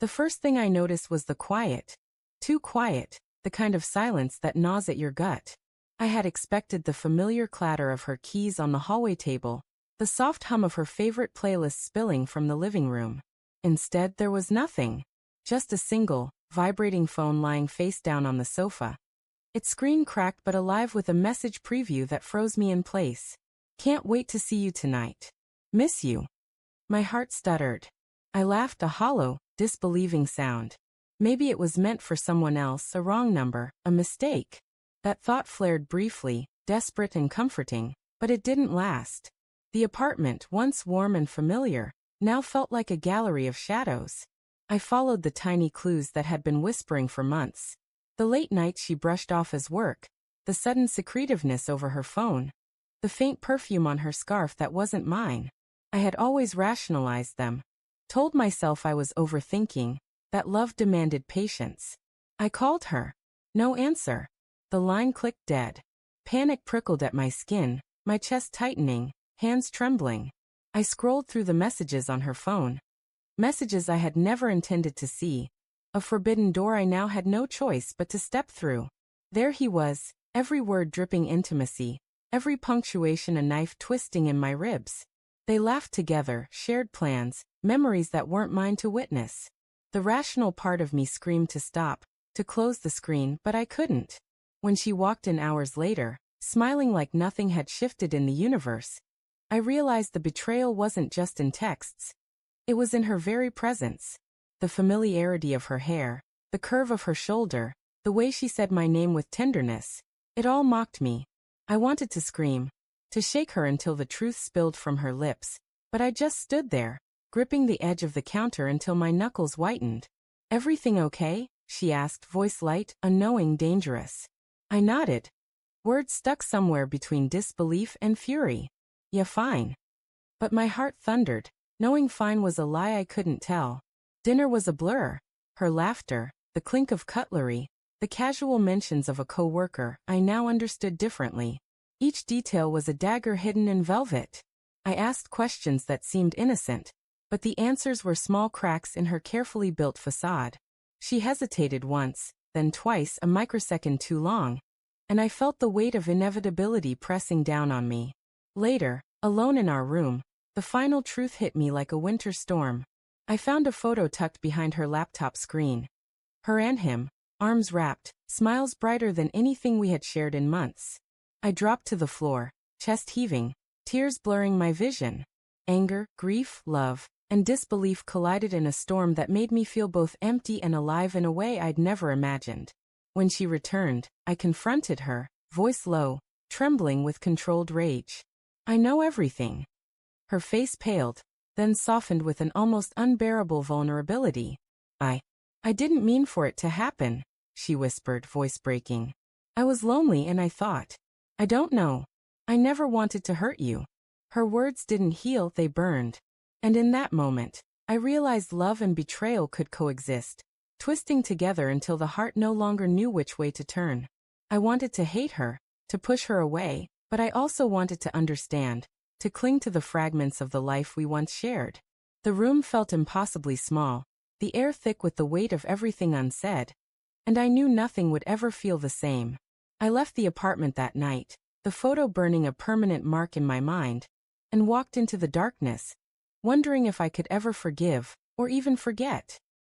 The first thing I noticed was the quiet. Too quiet, the kind of silence that gnaws at your gut. I had expected the familiar clatter of her keys on the hallway table, the soft hum of her favorite playlist spilling from the living room. Instead, there was nothing. Just a single, vibrating phone lying face down on the sofa. Its screen cracked but alive with a message preview that froze me in place. Can't wait to see you tonight. Miss you. My heart stuttered. I laughed, a hollow, disbelieving sound. Maybe it was meant for someone else, a wrong number, a mistake. That thought flared briefly, desperate and comforting, but it didn't last. The apartment, once warm and familiar, now felt like a gallery of shadows. I followed the tiny clues that had been whispering for months. The late nights she brushed off as work, the sudden secretiveness over her phone, the faint perfume on her scarf that wasn't mine. I had always rationalized them, told myself I was overthinking, that love demanded patience. I called her. No answer. The line clicked dead. Panic prickled at my skin, my chest tightening, hands trembling. I scrolled through the messages on her phone. Messages I had never intended to see. A forbidden door I now had no choice but to step through. There he was, every word dripping intimacy, every punctuation a knife twisting in my ribs. They laughed together, shared plans, memories that weren't mine to witness. The rational part of me screamed to stop, to close the screen, but I couldn't. When she walked in hours later, smiling like nothing had shifted in the universe, I realized the betrayal wasn't just in texts. It was in her very presence. The familiarity of her hair, the curve of her shoulder, the way she said my name with tenderness, it all mocked me. I wanted to scream, to shake her until the truth spilled from her lips, but I just stood there, gripping the edge of the counter until my knuckles whitened. "Everything okay?" she asked, voice light, unknowing, dangerous. I nodded. Words stuck somewhere between disbelief and fury. "Yeah, fine." But my heart thundered, knowing fine was a lie I couldn't tell. Dinner was a blur. Her laughter, the clink of cutlery, the casual mentions of a co-worker, I now understood differently. Each detail was a dagger hidden in velvet. I asked questions that seemed innocent, but the answers were small cracks in her carefully built facade. She hesitated once, then twice, a microsecond too long, and I felt the weight of inevitability pressing down on me. Later, alone in our room, the final truth hit me like a winter storm. I found a photo tucked behind her laptop screen. Her and him, arms wrapped, smiles brighter than anything we had shared in months. I dropped to the floor, chest heaving, tears blurring my vision. Anger, grief, love, and disbelief collided in a storm that made me feel both empty and alive in a way I'd never imagined. When she returned, I confronted her, voice low, trembling with controlled rage. "I know everything." Her face paled, then softened with an almost unbearable vulnerability. I didn't mean for it to happen," she whispered, voice breaking. "I was lonely and I thought. I don't know. I never wanted to hurt you." Her words didn't heal, they burned. And in that moment, I realized love and betrayal could coexist, twisting together until the heart no longer knew which way to turn. I wanted to hate her, to push her away, but I also wanted to understand, to cling to the fragments of the life we once shared. The room felt impossibly small, the air thick with the weight of everything unsaid, and I knew nothing would ever feel the same. I left the apartment that night, the photo burning a permanent mark in my mind, and walked into the darkness, wondering if I could ever forgive, or even forget.